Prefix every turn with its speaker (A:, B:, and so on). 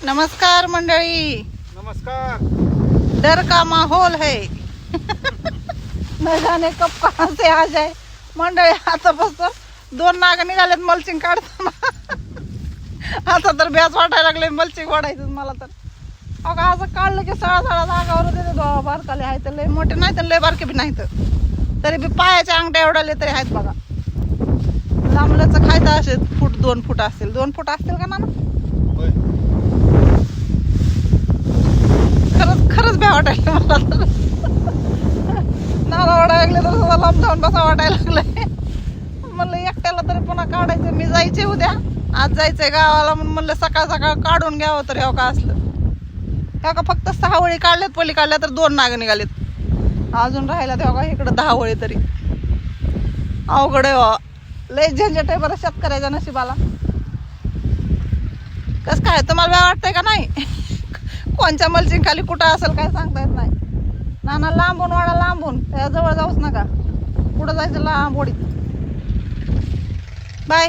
A: नमस्कार मंडळी,
B: नमस्कार।
A: डर का माहौल है न जाने कब कहाँ से आ जाए। मंडळी आता बस 2 नाग निघालेत मल्चिंग काढताना। आता तर भ्यास वाटायला लागले मल्चिंग वाढायचं मला तर। अगं असं काढलं की सळा जागावर देते दो बारकाले आहेत, लय मोठे नाही तर लय बारके बी नाहीत, तरी बी पायाच्या अंगठ्या एवढाले तरी आहेत बघा। लांबल्याचं खायचं असे फूट 2 फूट असतील, 2 फूट असतील का ना? खरंच भ्या वाटायला मला तर। नाला वाटायला लागले तर सुद्धा लांब जाऊन बसा वाटायला लागलंय। म्हणलं एकट्याला तरी पुन्हा काढायचं, मी जायचे उद्या, आज जायचंय गावाला म्हणून म्हणलं सकाळ सकाळ काढून घ्यावं तर ह्या का असलं। ह्या का फक्त 6 वळी काढल्यात, पली काढल्या तर 2 नाग निघालेत, अजून राहिला तेव्हा का इकडं 10 वळी तरी। अवघड आहे बाबा, लय झंझट आहे बरं शेतकऱ्याच्या नशिबाला। कस काय तुम्हाला भ्या वाटतंय का नाही? कोणच्या मल्चिंग खाली कुठं असेल काय सांगता येत नाही। नाना लांबून वाडा, लांबून त्या जवळ जाऊच नका, पुढं जायचं लांब ओढीत। बाय।